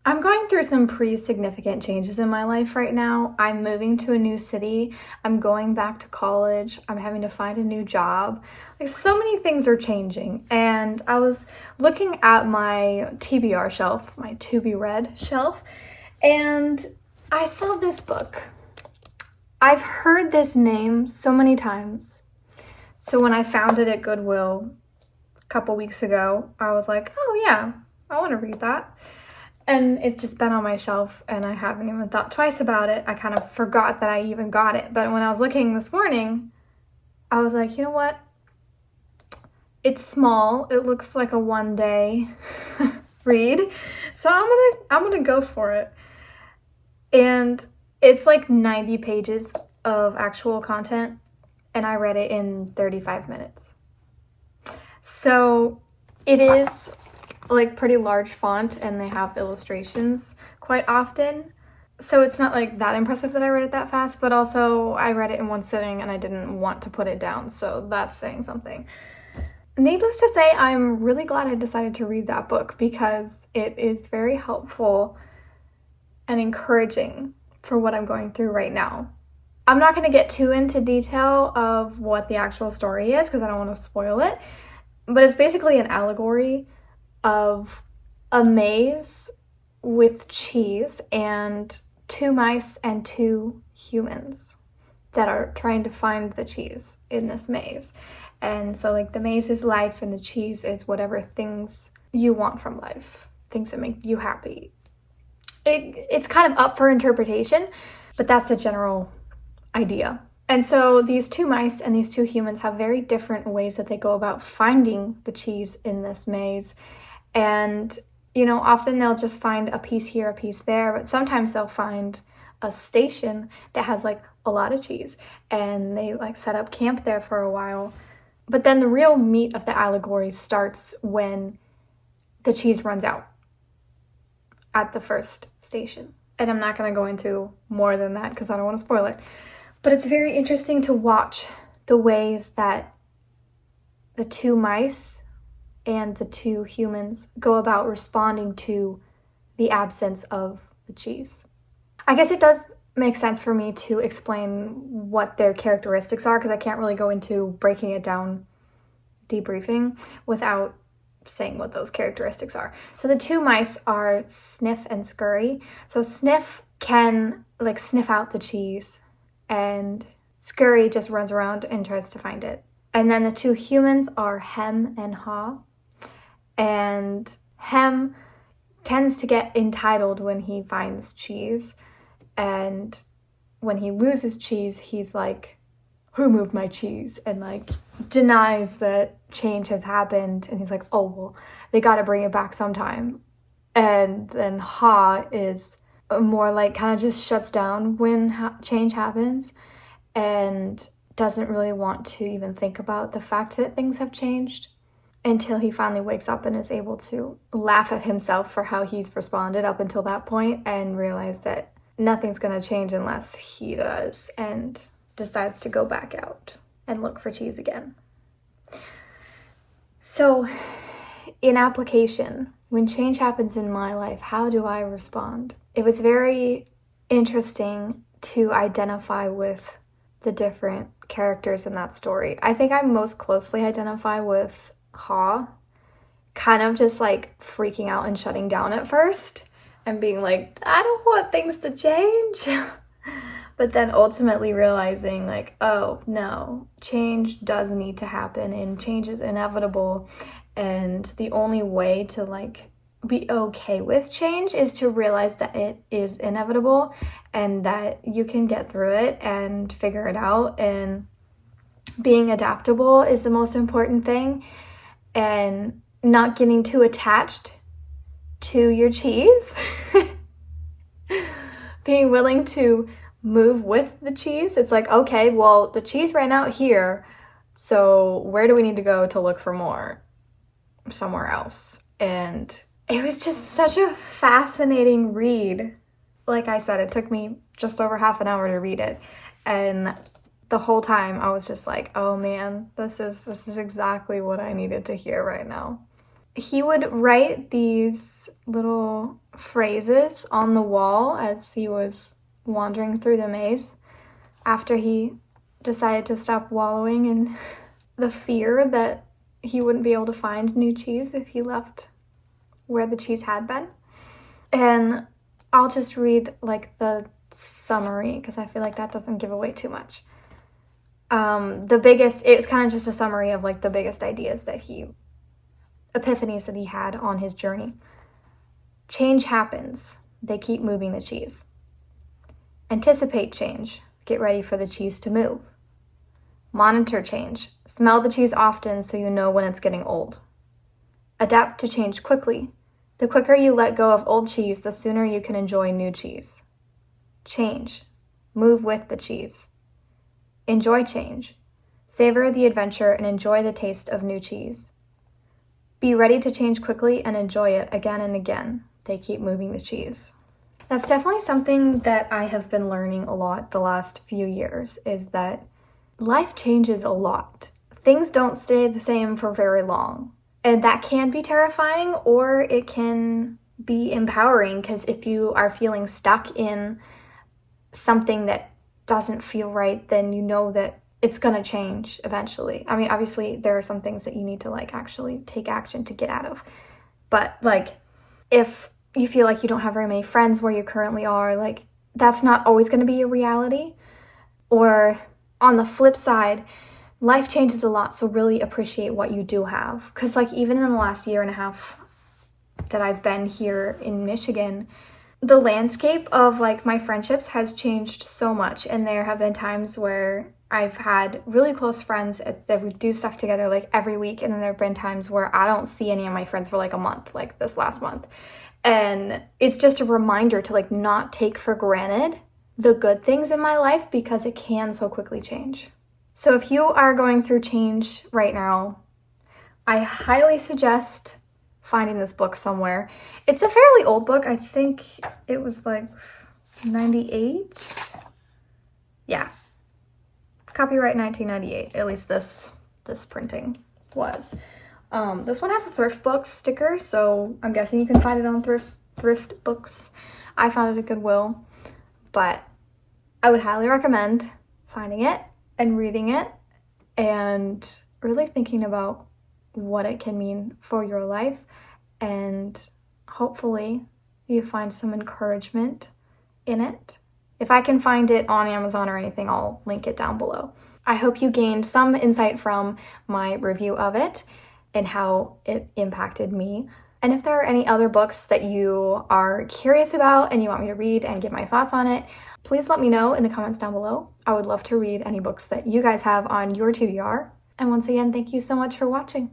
I'm going through some pretty significant changes in my life right now. I'm moving to a new city. I'm going back to college. I'm having to find a new job. Like, so many things are changing. And I was looking at my TBR shelf, my to be read shelf, and I saw this book. I've heard this name so many times. So when I found it at Goodwill a couple weeks ago, I was like, oh yeah, I want to read that. And it's just been on my shelf and I haven't even thought twice about it. I kind of forgot that I even got it. But when I was looking this morning, I was like, you know what? It's small. It looks like a one-day read. So I'm gonna go for it. And it's like 90 pages of actual content, and I read it in 35 minutes. So it is like pretty large font, and they have illustrations quite often. So it's not like that impressive that I read it that fast, but also I read it in one sitting and I didn't want to put it down, so that's saying something. Needless to say, I'm really glad I decided to read that book because it is very helpful and encouraging for what I'm going through right now. I'm not going to get too into detail of what the actual story is because I don't want to spoil it, but it's basically an allegory of a maze with cheese and two mice and two humans that are trying to find the cheese in this maze. And so like the maze is life and the cheese is whatever things you want from life, things that make you happy. It's kind of up for interpretation, but that's the general idea. And so these two mice and these two humans have very different ways that they go about finding the cheese in this maze. And, you know, often they'll just find a piece here, a piece there, but sometimes they'll find a station that has like a lot of cheese and they like set up camp there for a while. But then the real meat of the allegory starts when the cheese runs out at the first station. And I'm not going to go into more than that because I don't want to spoil it. But it's very interesting to watch the ways that the two mice and the two humans go about responding to the absence of the cheese. I guess it does make sense for me to explain what their characteristics are because I can't really go into breaking it down, debriefing, without saying what those characteristics are. So the two mice are Sniff and Scurry. So Sniff can like sniff out the cheese and Scurry just runs around and tries to find it. And then the two humans are Hem and Haw. And Hem tends to get entitled when he finds cheese. And when he loses cheese, he's like, who moved my cheese? And like denies that change has happened. And he's like, oh, well, they got to bring it back sometime. And then Ha is more like kind of just shuts down when change happens and doesn't really want to even think about the fact that things have changed until he finally wakes up and is able to laugh at himself for how he's responded up until that point and realize that nothing's going to change unless he does, and decides to go back out and look for cheese again. So, in application, when change happens in my life, how do I respond? It was very interesting to identify with the different characters in that story. I think I most closely identify with Ha, kind of just like freaking out and shutting down at first and being like, I don't want things to change. But then ultimately realizing like, oh no, change does need to happen and change is inevitable. And the only way to like be okay with change is to realize that it is inevitable and that you can get through it and figure it out. And being adaptable is the most important thing. And not getting too attached to your cheese. Being willing to move with the cheese. It's like, okay, well, the cheese ran out here, so where do we need to go to look for more? Somewhere else. And it was just such a fascinating read. Like I said, it took me just over half an hour to read it. And the whole time I was just like, oh man, this is exactly what I needed to hear right now. he would write these little phrases on the wall as he was wandering through the maze after he decided to stop wallowing in the fear that he wouldn't be able to find new cheese if he left where the cheese had been. And I'll just read like the summary because I feel like that doesn't give away too much. It's kind of just a summary of like the biggest epiphanies that he had on his journey. Change happens. They keep moving the cheese. Anticipate change. Get ready for the cheese to move. Monitor change. Smell the cheese often so you know when it's getting old. Adapt to change quickly. The quicker you let go of old cheese, the sooner you can enjoy new cheese. Change. Move with the cheese. Enjoy change. Savor the adventure and enjoy the taste of new cheese. Be ready to change quickly and enjoy it again and again. They keep moving the cheese. That's definitely something that I have been learning a lot the last few years, is that life changes a lot. Things don't stay the same for very long. And that can be terrifying, or it can be empowering, because if you are feeling stuck in something that doesn't feel right, then you know that it's gonna change eventually. I mean, obviously there are some things that you need to like actually take action to get out of. But like, if you feel like you don't have very many friends where you currently are, like that's not always gonna be a reality. Or on the flip side, life changes a lot, so really appreciate what you do have. Because like even in the last year and a half that I've been here in Michigan, the landscape of like my friendships has changed so much. And there have been times where I've had really close friends that we do stuff together like every week. And then there have been times where I don't see any of my friends for like a month, like this last month. And it's just a reminder to like not take for granted the good things in my life, because it can so quickly change. So if you are going through change right now, I highly suggest finding this book somewhere. It's a fairly old book. I think it was like 98. Yeah. Copyright 1998. At least this printing was. This one has a thrift book sticker, so I'm guessing you can find it on thrift books. I found it at Goodwill, but I would highly recommend finding it and reading it and really thinking about what it can mean for your life, and hopefully you find some encouragement in it. If I can find it on Amazon or anything, I'll link it down below. I hope you gained some insight from my review of it and how it impacted me. And if there are any other books that you are curious about and you want me to read and give my thoughts on it, please let me know in the comments down below. I would love to read any books that you guys have on your TBR. And once again, thank you so much for watching.